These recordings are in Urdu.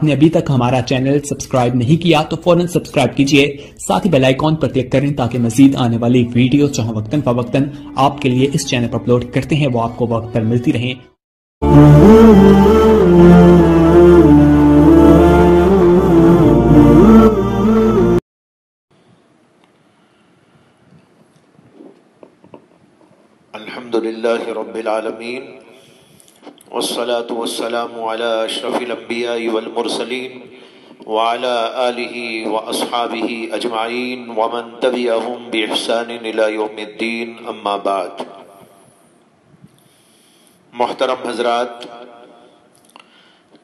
نے ابھی تک ہمارا چینل سبسکرائب نہیں کیا تو فوراً سبسکرائب کیجئے، ساتھ ہی بیل آئیکن پر کلک کریں تاکہ مزید آنے والی ویڈیو جہاں وقتاً فوقتاً آپ کے لیے اس چینل پر اپلوڈ کرتے ہیں وہ آپ کو وقت پر ملتی رہیں۔ الحمدللہ رب العالمین والصلاة والسلام علی اشرف الانبیاء والمرسلین وعلی آلہ واصحابہ اجمعین ومن تبعہم باحسان الی یوم الدین، اما بعد۔ محترم حضرات،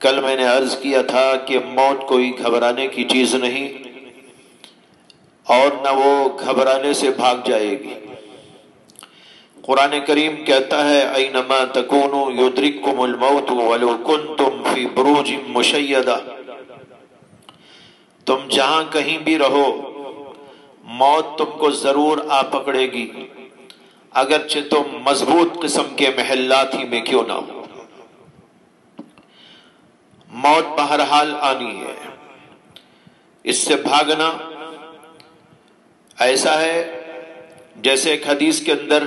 کل میں نے عرض کیا تھا کہ موت کوئی گھبرانے کی چیز نہیں اور نہ وہ گھبرانے سے بھاگ جائے گی۔ قرآن کریم کہتا ہے اینما تکونوا یدرککم الموت ولو کنتم فی بروج مشیدہ، تم جہاں کہیں بھی رہو موت تم کو ضرور آ پکڑے گی، اگرچہ تم مضبوط قسم کے محلات ہی میں کیوں نہ ہو۔ موت بہرحال آنی ہے، اس سے بھاگنا ایسا ہے جیسے ایک حدیث کے اندر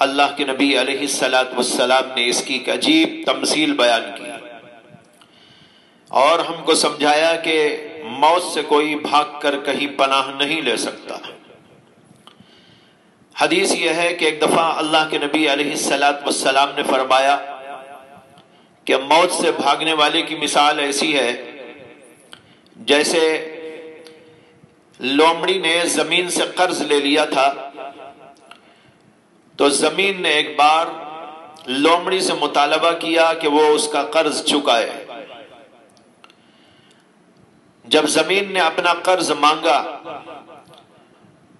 اللہ کے نبی علیہ السلام نے اس کی ایک عجیب تمثیل بیان کی اور ہم کو سمجھایا کہ موت سے کوئی بھاگ کر کہیں پناہ نہیں لے سکتا۔ حدیث یہ ہے کہ ایک دفعہ اللہ کے نبی علیہ السلام نے فرمایا کہ موت سے بھاگنے والے کی مثال ایسی ہے جیسے لومڑی نے زمین سے قرض لے لیا تھا، تو زمین نے ایک بار لومڑی سے مطالبہ کیا کہ وہ اس کا قرض چکائے۔ جب زمین نے اپنا قرض مانگا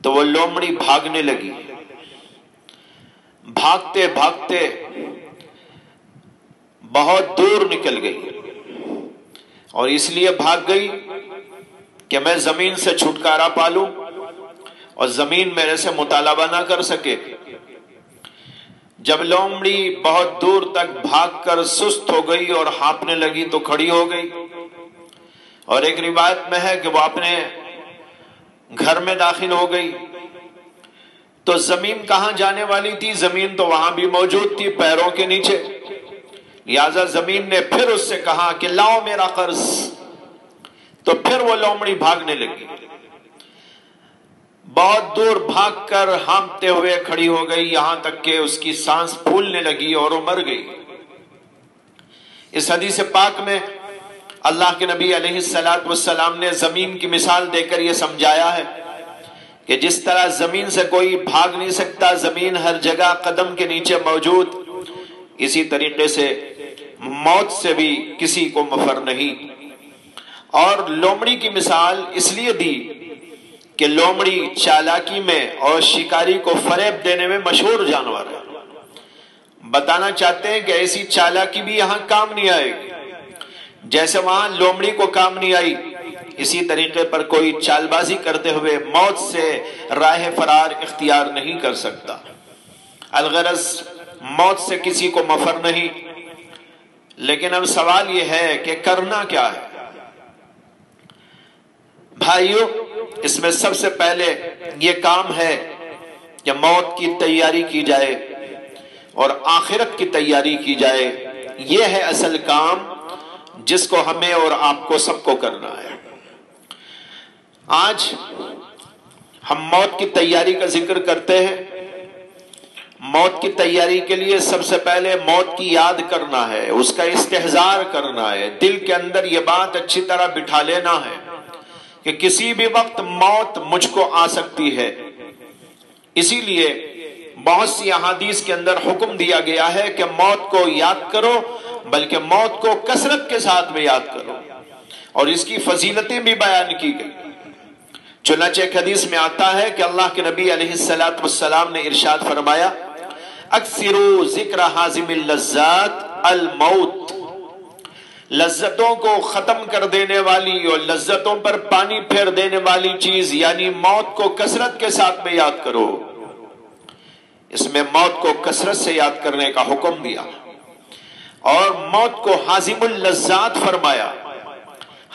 تو وہ لومڑی بھاگنے لگی، بھاگتے بھاگتے بہت دور نکل گئی، اور اس لیے بھاگ گئی کہ میں زمین سے چھٹکارا پالوں اور زمین میرے سے مطالبہ نہ کر سکے۔ جب لومڑی بہت دور تک بھاگ کر سست ہو گئی اور ہانپنے لگی تو کھڑی ہو گئی، اور ایک روایت میں ہے کہ وہ اپنے گھر میں داخل ہو گئی تو زمین کہاں جانے والی تھی؟ زمین تو وہاں بھی موجود تھی پیروں کے نیچے، لہذا زمین نے پھر اس سے کہا کہ لاؤ میرا قرض، تو پھر وہ لومڑی بھاگنے لگی، بہت دور بھاگ کر ہانپتے ہوئے کھڑی ہو گئی، یہاں تک کہ اس کی سانس پھولنے لگی اور وہ مر گئی۔ اس حدیث پاک میں اللہ کے نبی علیہ السلام نے زمین کی مثال دے کر یہ سمجھایا ہے کہ جس طرح زمین سے کوئی بھاگ نہیں سکتا، زمین ہر جگہ قدم کے نیچے موجود، اسی طریقے سے موت سے بھی کسی کو مفر نہیں۔ اور لومڑی کی مثال اس لیے دی کہ لومڑی چالاکی میں اور شکاری کو فریب دینے میں مشہور جانور ہے۔ بتانا چاہتے ہیں کہ ایسی چالاکی بھی یہاں کام نہیں آئے گی، جیسے وہاں لومڑی کو کام نہیں آئی، اسی طریقے پر کوئی چال بازی کرتے ہوئے موت سے راہ فرار اختیار نہیں کر سکتا۔ الغرض موت سے کسی کو مفر نہیں، لیکن اب سوال یہ ہے کہ کرنا کیا ہے؟ بھائیو، اس میں سب سے پہلے یہ کام ہے کہ موت کی تیاری کی جائے اور آخرت کی تیاری کی جائے۔ یہ ہے اصل کام جس کو ہمیں اور آپ کو سب کو کرنا ہے۔ آج ہم موت کی تیاری کا ذکر کرتے ہیں۔ موت کی تیاری کے لیے سب سے پہلے موت کی یاد کرنا ہے، اس کا استحضار کرنا ہے، دل کے اندر یہ بات اچھی طرح بٹھا لینا ہے کہ کسی بھی وقت موت مجھ کو آ سکتی ہے۔ اسی لیے بہت سی احادیث کے اندر حکم دیا گیا ہے کہ موت کو یاد کرو، بلکہ موت کو کثرت کے ساتھ میں یاد کرو، اور اس کی فضیلتیں بھی بیان کی گئی۔ چنانچہ ایک حدیث میں آتا ہے کہ اللہ کے نبی علیہ السلام نے ارشاد فرمایا، اکثروا ذکر حازم اللذات الموت، لذتوں کو ختم کر دینے والی اور لذتوں پر پانی پھیر دینے والی چیز یعنی موت کو کثرت کے ساتھ میں یاد کرو۔ اس میں موت کو کثرت سے یاد کرنے کا حکم دیا اور موت کو حازم اللذات فرمایا۔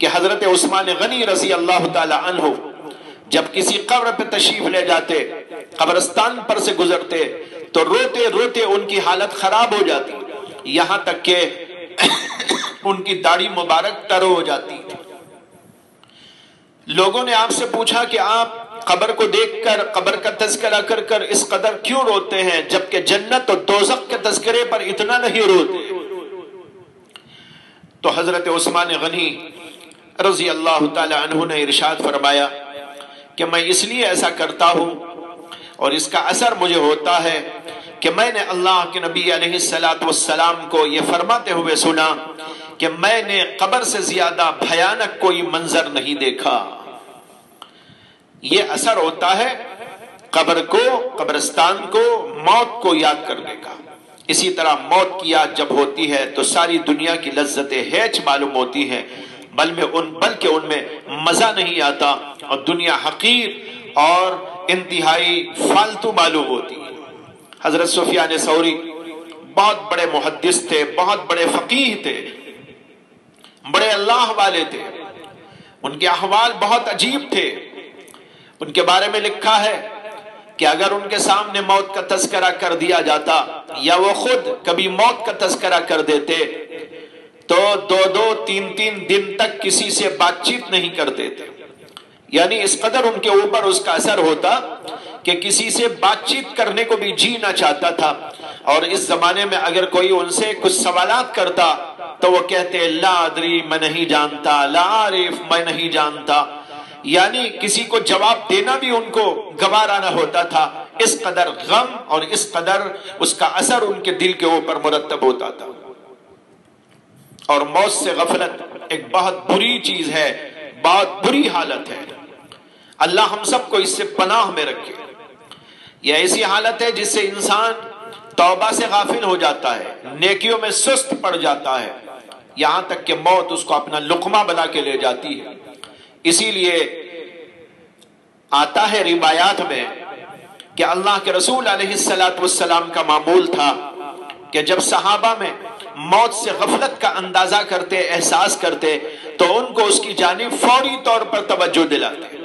کہ حضرت عثمان غنی رضی اللہ تعالی عنہ جب کسی قبر پہ تشریف لے جاتے، قبرستان پر سے گزرتے، تو روتے روتے ان کی حالت خراب ہو جاتی، یہاں تک کہ ان کی داڑھی مبارک تر ہو جاتی۔ لوگوں نے آپ سے پوچھا کہ آپ قبر کو دیکھ کر، قبر کا تذکرہ کر کر اس قدر کیوں روتے ہیں، جبکہ جنت اور دوزخ کے تذکرے پر اتنا نہیں روتے؟ تو حضرت عثمان غنی رضی اللہ تعالی عنہ نے ارشاد فرمایا کہ میں اس لیے ایسا کرتا ہوں اور اس کا اثر مجھے ہوتا ہے کہ میں نے اللہ کے نبی علیہ السلام کو یہ فرماتے ہوئے سنا کہ میں نے قبر سے زیادہ بھیانک کوئی منظر نہیں دیکھا۔ یہ اثر ہوتا ہے قبر کو، قبرستان کو، موت کو یاد کرنے کا۔ اسی طرح موت کی یاد جب ہوتی ہے تو ساری دنیا کی لذتیں ہیچ معلوم ہوتی ہیں، بلکہ ان میں مزہ نہیں آتا اور دنیا حقیر اور انتہائی فالتو معلوم ہوتی ہے۔ حضرت سفیان ثوری بہت بڑے محدث تھے، بہت بڑے فقیہ تھے، بڑے اللہ والے تھے، ان کے احوال بہت عجیب تھے۔ ان کے بارے میں لکھا ہے کہ اگر ان کے سامنے موت کا تذکرہ کر دیا جاتا یا وہ خود کبھی موت کا تذکرہ کر دیتے تو 2-3 دن تک کسی سے بات چیت نہیں کرتے تھے، یعنی اس قدر ان کے اوپر اس کا اثر ہوتا کہ کسی سے بات چیت کرنے کو بھی جی نہ چاہتا تھا۔ اور اس زمانے میں اگر کوئی ان سے کچھ سوالات کرتا تو وہ کہتے لا ادری، میں نہیں جانتا، لا عارف، میں نہیں جانتا، یعنی کسی کو جواب دینا بھی ان کو گوارا نہ ہوتا تھا۔ اس قدر غم اور اس قدر اس کا اثر ان کے دل کے اوپر مرتب ہوتا تھا۔ اور موت سے غفلت ایک بہت بری چیز ہے، بہت بری حالت ہے۔ اللہ ہم سب کو اس سے پناہ میں رکھے۔ یہ ایسی حالت ہے جس سے انسان توبہ سے غافل ہو جاتا ہے، نیکیوں میں سست پڑ جاتا ہے، یہاں تک کہ موت اس کو اپنا لقمہ بنا کے لے جاتی ہے۔ اسی لیے آتا ہے روایات میں کہ اللہ کے رسول علیہ السلام کا معمول تھا کہ جب صحابہ میں موت سے غفلت کا اندازہ کرتے، احساس کرتے، تو ان کو اس کی جانب فوری طور پر توجہ دلاتے۔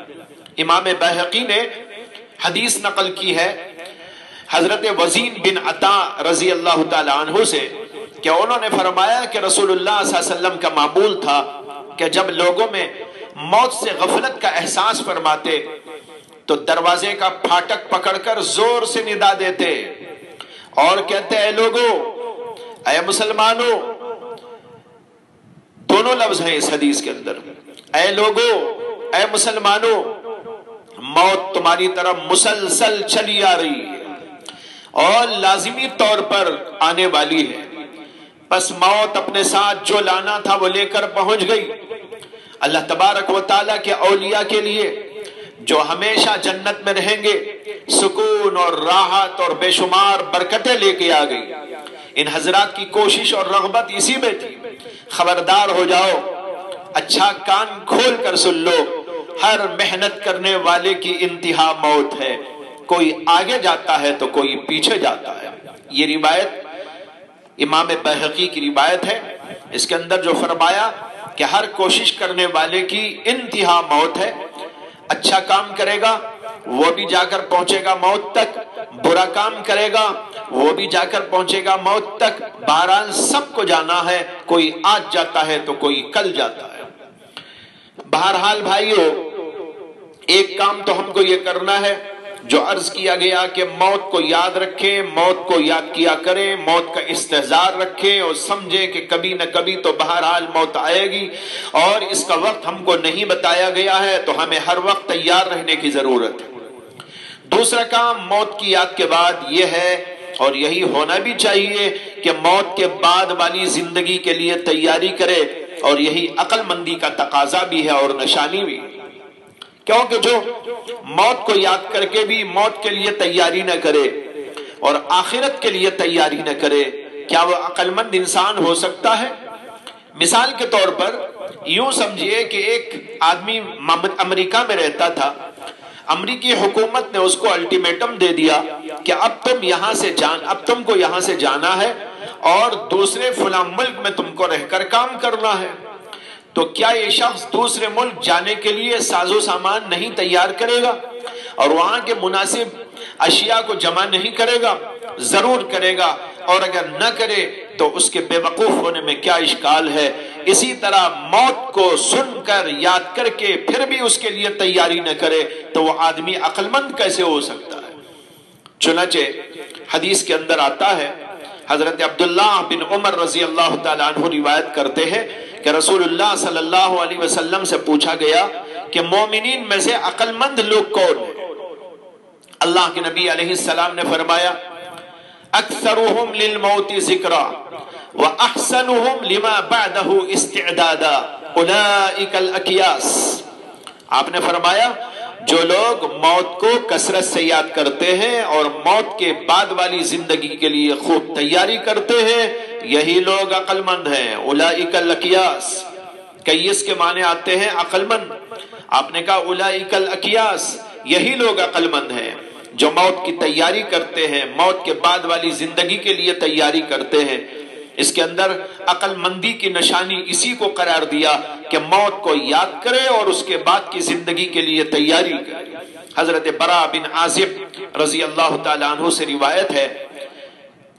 امام بہقی نے حدیث نقل کی ہے حضرت وزین بن عطا رضی اللہ تعالی عنہ سے کہ انہوں نے فرمایا کہ رسول اللہ صلی اللہ علیہ وسلم کا معمول تھا کہ جب لوگوں میں موت سے غفلت کا احساس فرماتے تو دروازے کا پھاٹک پکڑ کر زور سے ندا دیتے اور کہتے اے لوگو، اے مسلمانوں، دونوں لفظ ہیں اس حدیث کے اندر، اے لوگو، اے مسلمانوں، موت تمہاری طرف مسلسل چلی آ رہی ہے اور لازمی طور پر آنے والی ہے، بس موت اپنے ساتھ جو لانا تھا وہ لے کر پہنچ گئی۔ اللہ تبارک و تعالیٰ کے اولیاء کے لیے جو ہمیشہ جنت میں رہیں گے سکون اور راحت اور بے شمار برکتیں لے کے آ گئی۔ ان حضرات کی کوشش اور رغبت اسی میں تھی۔ خبردار ہو جاؤ، اچھا کان کھول کر سن لو، ہر محنت کرنے والے کی انتہا موت ہے، کوئی آگے جاتا ہے تو کوئی پیچھے جاتا ہے۔ یہ روایت امام بہقی کی روایت ہے، اس کے اندر جو فرمایا کہ ہر کوشش کرنے والے کی انتہا موت ہے، اچھا کام کرے گا وہ بھی جا کر پہنچے گا موت تک، برا کام کرے گا وہ بھی جا کر پہنچے گا موت تک، بہرحال سب کو جانا ہے، کوئی آج جاتا ہے تو کوئی کل جاتا ہے۔ بہرحال بھائیو، ایک کام تو ہم کو یہ کرنا ہے جو عرض کیا گیا کہ موت کو یاد رکھیں، موت کو یاد کیا کریں، موت کا استحضار رکھیں اور سمجھیں کہ کبھی نہ کبھی تو بہرحال موت آئے گی اور اس کا وقت ہم کو نہیں بتایا گیا ہے، تو ہمیں ہر وقت تیار رہنے کی ضرورت ہے۔ دوسرا کام موت کی یاد کے بعد یہ ہے، اور یہی ہونا بھی چاہیے، کہ موت کے بعد والی زندگی کے لیے تیاری کرے، اور یہی عقل مندی کا تقاضا بھی ہے اور نشانی بھی، کیونکہ جو موت کو یاد کر کے بھی موت کے لیے تیاری نہ کرے اور آخرت کے لیے تیاری نہ کرے، کیا وہ عقل مند انسان ہو سکتا ہے؟ مثال کے طور پر یوں سمجھیے کہ ایک آدمی امریکہ میں رہتا تھا، امریکی حکومت نے اس کو الٹیمیٹم دے دیا کہ اب تم کو یہاں سے جانا ہے اور دوسرے فلاں ملک میں تم کو رہ کر کام کرنا ہے۔ تو کیا یہ شخص دوسرے ملک جانے کے لیے سازو سامان نہیں تیار کرے گا اور وہاں کے مناسب اشیاء کو جمع نہیں کرے گا؟ ضرور کرے گا، اور اگر نہ کرے تو اس کے بے وقوف ہونے میں کیا اشکال ہے؟ اسی طرح موت کو سن کر یاد کر کے پھر بھی اس کے لیے تیاری نہ کرے تو وہ آدمی عقل مند کیسے ہو سکتا ہے؟ چنانچہ حدیث کے اندر آتا ہے، حضرت عبداللہ بن عمر رضی اللہ تعالیٰ عنہ روایت کرتے ہیں کہ رسول اللہ صلی اللہ علیہ وسلم سے پوچھا گیا کہ مومنین میں سے عقل مند لوگ کون ہیں؟ اللہ کے نبی علیہ السلام نے فرمایا اکثرهم للموت ذکرا واحسنهم لما بعده استعدادا اولئک الاکیاس۔ آپ نے فرمایا جو لوگ موت کو کثرت سے یاد کرتے ہیں اور موت کے بعد والی زندگی کے لیے خوب تیاری کرتے ہیں یہی لوگ عقل مند ہیں۔ اولئک الاکیاس، کیس کے معنی آتے ہیں عقل مند۔ آپ نے کہا اولئک الاکیاس، یہی لوگ عقل مند ہیں جو موت کی تیاری کرتے ہیں، موت کے بعد والی زندگی کے لیے تیاری کرتے ہیں۔ اس کے اندر عقل مندی کی نشانی اسی کو قرار دیا کہ موت کو یاد کرے اور اس کے بعد کی زندگی کے لیے تیاری کرے۔ حضرت براء بن عازب رضی اللہ تعالیٰ عنہ سے روایت ہے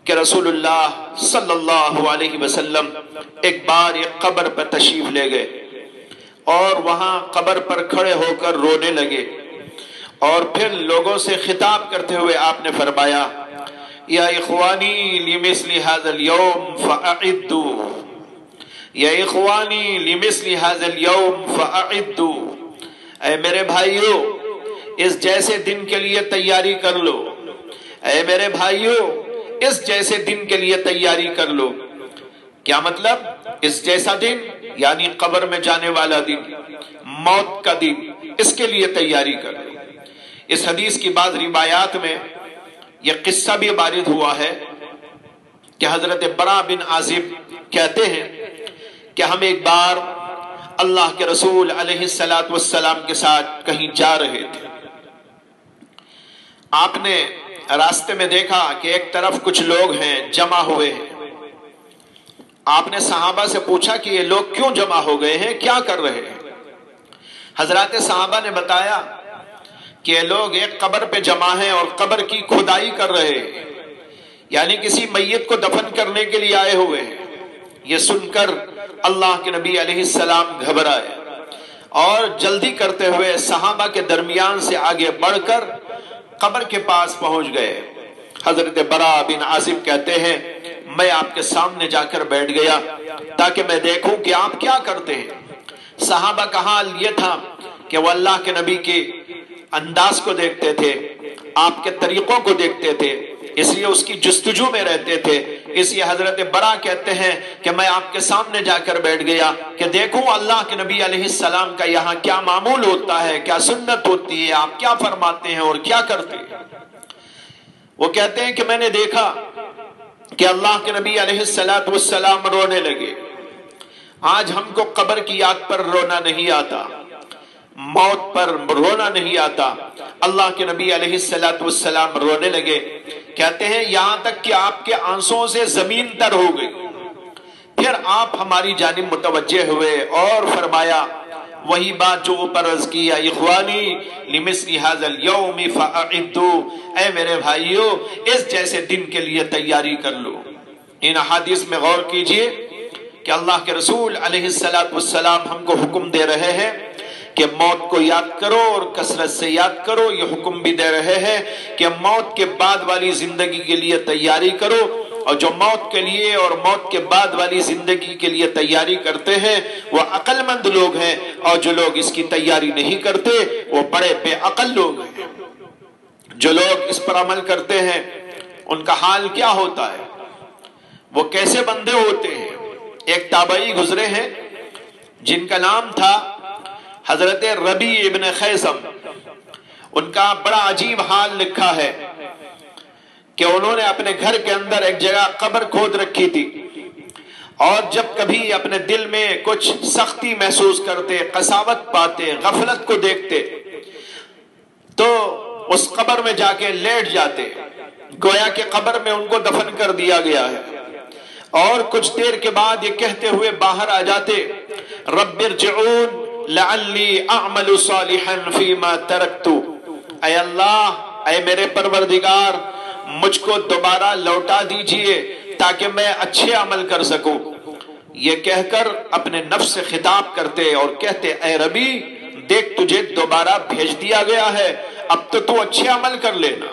کہ رسول اللہ صلی اللہ علیہ وسلم ایک بار ایک قبر پر تشریف لے گئے اور وہاں قبر پر کھڑے ہو کر رونے لگے، اور پھر لوگوں سے خطاب کرتے ہوئے آپ نے فرمایا یا اخوانی لمثل هذا اليوم فاعدوا، یا اخوانی لمثل هذا اليوم فاعدوا، اے میرے بھائیو اس جیسے دن کے لیے تیاری کر لو، اے میرے بھائیو اس جیسے دن کے لیے تیاری کر لو۔ کیا مطلب؟ اس جیسا دن یعنی قبر میں جانے والا دن، موت کا دن، اس کے لیے تیاری کر لو۔ اس حدیث کی بعض روایات میں یہ قصہ بھی وارد ہوا ہے کہ حضرت براء بن عازب کہتے ہیں کہ ہم ایک بار اللہ کے رسول علیہ السلام کے ساتھ کہیں جا رہے تھے۔ آپ نے راستے میں دیکھا کہ ایک طرف کچھ لوگ ہیں جمع ہوئے ہیں۔ آپ نے صحابہ سے پوچھا کہ یہ لوگ کیوں جمع ہو گئے ہیں، کیا کر رہے ہیں؟ حضرات صحابہ نے بتایا کہ لوگ ایک قبر پہ جمع ہیں اور قبر کی کھدائی کر رہے ہیں، یعنی کسی میت کو دفن کرنے کے لیے آئے ہوئے ہیں۔ یہ سن کر اللہ کے نبی علیہ السلام گھبرائے اور جلدی کرتے ہوئے صحابہ کے درمیان سے آگے بڑھ کر قبر کے پاس پہنچ گئے۔ حضرت براء بن عازب کہتے ہیں میں آپ کے سامنے جا کر بیٹھ گیا تاکہ میں دیکھوں کہ آپ کیا کرتے ہیں۔ صحابہ کا حال یہ تھا کہ وہ اللہ کے نبی کے انداز کو دیکھتے تھے، آپ کے طریقوں کو دیکھتے تھے، اس لیے اس کی جستجو میں رہتے تھے۔ اس لیے حضرت براء کہتے ہیں کہ میں آپ کے سامنے جا کر بیٹھ گیا کہ دیکھوں اللہ کے نبی علیہ السلام کا یہاں کیا معمول ہوتا ہے، کیا سنت ہوتی ہے، آپ کیا فرماتے ہیں اور کیا کرتے ہیں۔ وہ کہتے ہیں کہ میں نے دیکھا کہ اللہ کے نبی علیہ السلام رونے لگے۔ آج ہم کو قبر کی یاد پر رونا نہیں آتا، موت پر رونا نہیں آتا۔ اللہ کے نبی علیہ السلام رونے لگے، کہتے ہیں یہاں تک کہ آپ کے آنسوں سے زمین تر ہو گئی۔ پھر آپ ہماری جانب متوجہ ہوئے اور فرمایا وہی بات جو اوپر عرض کیا، اخوانی لمثل هذا اليوم فاعدوا، اے میرے بھائیو اس جیسے دن کے لیے تیاری کر لو۔ ان احادیث میں غور کیجئے کہ اللہ کے رسول علیہ السلام ہم کو حکم دے رہے ہیں کہ موت کو یاد کرو اور کثرت سے یاد کرو۔ یہ حکم بھی دے رہے ہیں کہ موت کے بعد والی زندگی کے لیے تیاری کرو، اور جو موت کے لیے اور موت کے بعد والی زندگی کے لیے تیاری کرتے ہیں وہ عقل مند لوگ ہیں، اور جو لوگ اس کی تیاری نہیں کرتے وہ بڑے بے عقل لوگ ہیں۔ جو لوگ اس پر عمل کرتے ہیں ان کا حال کیا ہوتا ہے، وہ کیسے بندے ہوتے ہیں۔ ایک تابعی گزرے ہیں جن کا نام تھا حضرت ربیع ابن خیثم۔ ان کا بڑا عجیب حال لکھا ہے کہ انہوں نے اپنے گھر کے اندر ایک جگہ قبر کھود رکھی تھی، اور جب کبھی اپنے دل میں کچھ سختی محسوس کرتے، قساوت پاتے، غفلت کو دیکھتے تو اس قبر میں جا کے لیٹ جاتے، گویا کہ قبر میں ان کو دفن کر دیا گیا ہے، اور کچھ دیر کے بعد یہ کہتے ہوئے باہر آ جاتے رب ارجعون لعلی اعمل صالحا فیما ترکت، اے اللہ، اے میرے پروردگار، مجھ کو دوبارہ لوٹا دیجئے تاکہ میں اچھے عمل کر سکوں۔ یہ کہہ کر اپنے نفس سے خطاب کرتے اور کہتے اے ربی دیکھ تجھے دوبارہ بھیج دیا گیا ہے، اب تو اچھے عمل کر لینا۔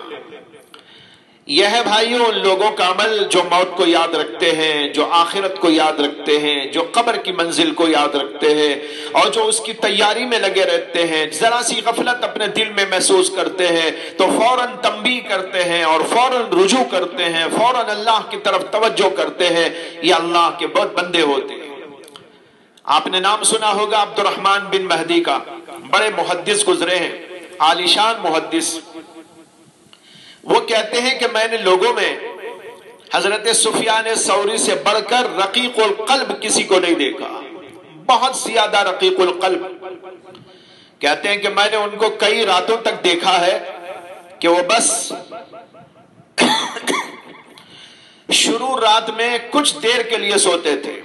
یہ ہے بھائیوں ان لوگوں کا عمل جو موت کو یاد رکھتے ہیں، جو آخرت کو یاد رکھتے ہیں، جو قبر کی منزل کو یاد رکھتے ہیں اور جو اس کی تیاری میں لگے رہتے ہیں۔ ذرا سی غفلت اپنے دل میں محسوس کرتے ہیں تو فوراً تنبیہ کرتے ہیں اور فوراً رجوع کرتے ہیں، فوراً اللہ کی طرف توجہ کرتے ہیں۔ یہ اللہ کے بہت بندے ہوتے ہیں۔ آپ نے نام سنا ہوگا عبد الرحمن بن مہدی کا، بڑے محدث گزرے ہیں، عالی شان محدث۔ وہ کہتے ہیں کہ میں نے لوگوں میں حضرت سفیان ثوری سے بڑھ کر رقیق القلب کسی کو نہیں دیکھا، بہت زیادہ رقیق القلب۔ کہتے ہیں کہ میں نے ان کو کئی راتوں تک دیکھا ہے کہ وہ بس شروع رات میں کچھ دیر کے لیے سوتے تھے،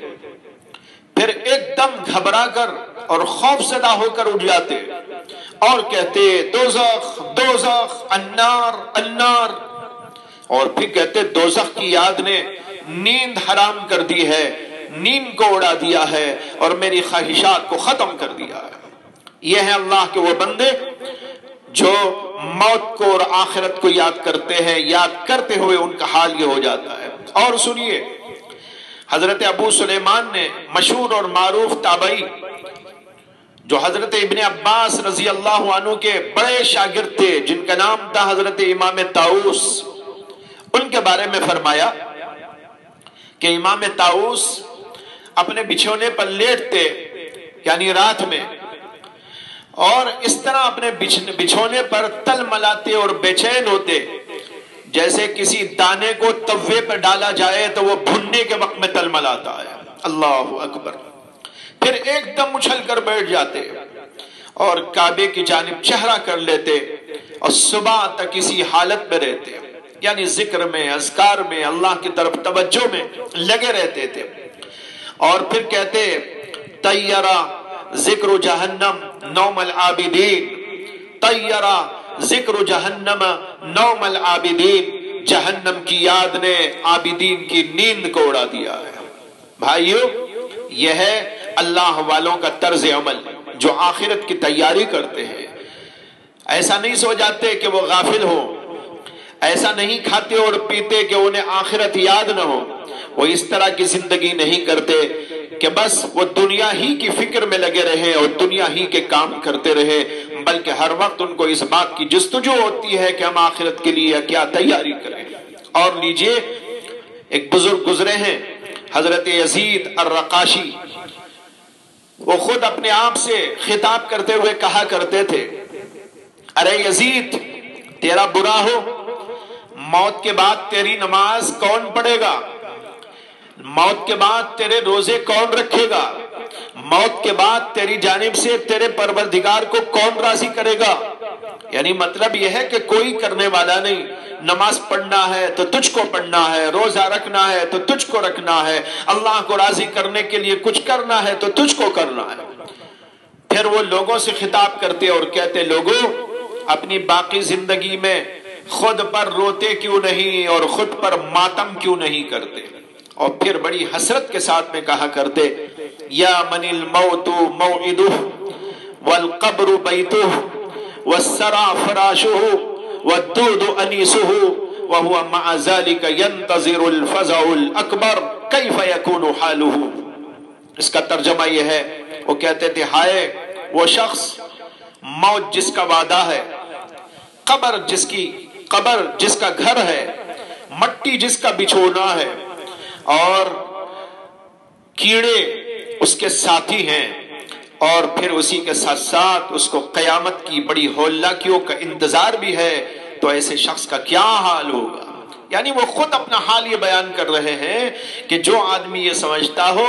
پھر ایک دم گھبرا کر اور خوف زدہ ہو کر اٹھ جاتے اور کہتے دوزخ دوزخ النار النار، اور پھر کہتے دوزخ کی یاد نے نیند حرام کر دی ہے، نیند کو اڑا دیا ہے اور میری خواہشات کو ختم کر دیا ہے۔ یہ ہیں اللہ کے وہ بندے جو موت کو اور آخرت کو یاد کرتے ہیں، یاد کرتے ہوئے ان کا حال یہ ہو جاتا ہے۔ اور سنیے، حضرت ابو سلیمان نے مشہور اور معروف تابعی جو حضرت ابن عباس رضی اللہ عنہ کے بڑے شاگرد تھے، جن کا نام تھا حضرت امام طاؤس، ان کے بارے میں فرمایا کہ امام طاؤس اپنے بچھونے پر لیٹتے، یعنی رات میں، اور اس طرح اپنے بچھونے پر تل ملاتے اور بے چین ہوتے جیسے کسی دانے کو توے پر ڈالا جائے تو وہ بھننے کے وقت میں تل ملاتا ہے۔ اللہ اکبر۔ پھر ایک دم اچھل کر بیٹھ جاتے اور کعبے کی جانب چہرہ کر لیتے اور صبح تک اسی حالت میں رہتے، یعنی ذکر میں، اذکار میں، اللہ کی طرف توجہ میں لگے رہتے تھے۔ اور پھر کہتے طیرہ ذکر جہنم نوم العابدین، طیرہ ذکر جہنم نوم العابدین، جہنم کی یاد نے عابدین کی نیند کو اڑا دیا ہے۔ بھائیو، یہ ہے اللہ والوں کا طرز عمل جو آخرت کی تیاری کرتے ہیں۔ ایسا نہیں سو جاتے کہ وہ غافل ہو، ایسا نہیں کھاتے اور پیتے کہ انہیں آخرت یاد نہ ہو، وہ اس طرح کی زندگی نہیں کرتے کہ بس وہ دنیا ہی کی فکر میں لگے رہے اور دنیا ہی کے کام کرتے رہے، بلکہ ہر وقت ان کو اس بات کی جستجو ہوتی ہے کہ ہم آخرت کے لیے کیا تیاری کریں۔ اور لیجئے، ایک بزرگ گزرے ہیں حضرت یزید الرقاشی، وہ خود اپنے آپ سے خطاب کرتے ہوئے کہا کرتے تھے ارے یزید، تیرا برا ہو، موت کے بعد تیری نماز کون پڑھے گا؟ موت کے بعد تیرے روزے کون رکھے گا؟ موت کے بعد تیری جانب سے تیرے پروردگار کو کون راضی کرے گا؟ یعنی مطلب یہ ہے کہ کوئی کرنے والا نہیں، نماز پڑھنا ہے تو تجھ کو پڑھنا ہے، روزہ رکھنا ہے تو تجھ کو رکھنا ہے، اللہ کو راضی کرنے کے لیے کچھ کرنا ہے تو تجھ کو کرنا ہے۔ پھر وہ لوگوں سے خطاب کرتے اور کہتے لوگوں، اپنی باقی زندگی میں خود پر روتے کیوں نہیں اور خود پر ماتم کیوں نہیں کرتے؟ اور پھر بڑی حسرت کے ساتھ میں کہا کرتے یا من الموت موعدہ والقبر بیتہ والسرى فراشه والدود انیسه وهو مع ذلك ينتظر الفزع الاکبر کیف يكون حاله۔ اس کا ترجمہ یہ ہے، وہ کہتے تھے ہائے وہ شخص، موت جس کا وعدہ ہے، قبر جس کا گھر ہے، مٹی جس کا بچھونا ہے، اور کیڑے اس کے ساتھی ہیں، اور پھر اسی کے ساتھ ساتھ اس کو قیامت کی بڑی ہولناکیوں کا انتظار بھی ہے، تو ایسے شخص کا کیا حال ہوگا؟ یعنی وہ خود اپنا حال یہ بیان کر رہے ہیں کہ جو آدمی یہ سمجھتا ہو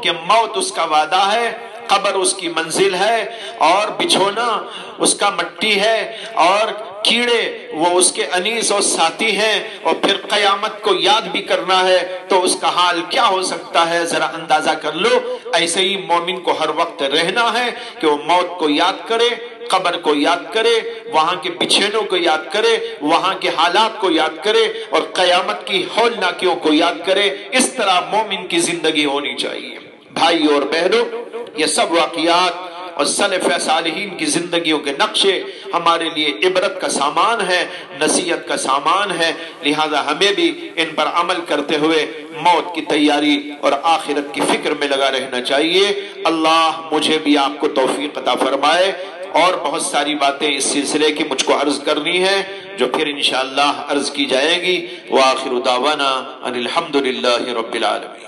کہ موت اس کا وعدہ ہے قبر اس کی منزل ہے اور بچھونا اس کا مٹی ہے اور کیڑے وہ اس کے انیس اور ساتھی ہیں، اور پھر قیامت کو یاد بھی کرنا ہے تو اس کا حال کیا ہو سکتا ہے ذرا اندازہ کر لو۔ ایسے ہی مومن کو ہر وقت رہنا ہے کہ وہ موت کو یاد کرے، قبر کو یاد کرے، وہاں کے بچھینوں کو یاد کرے، وہاں کے حالات کو یاد کرے اور قیامت کی ہولناکیوں کو یاد کرے۔ اس طرح مومن کی زندگی ہونی چاہیے۔ بھائی اور بہنوں، یہ سب واقعات اور سلف صالحین کی زندگیوں کے نقشے ہمارے لیے عبرت کا سامان ہے، نصیحت کا سامان ہے، لہذا ہمیں بھی ان پر عمل کرتے ہوئے موت کی تیاری اور آخرت کی فکر میں لگا رہنا چاہیے۔ اللہ مجھے بھی آپ کو توفیق عطا فرمائے۔ اور بہت ساری باتیں اس سلسلے کی مجھ کو عرض کرنی ہے جو پھر انشاءاللہ عرض کی جائے گی۔ وآخر دعوانا ان الحمدللہ رب العالمین۔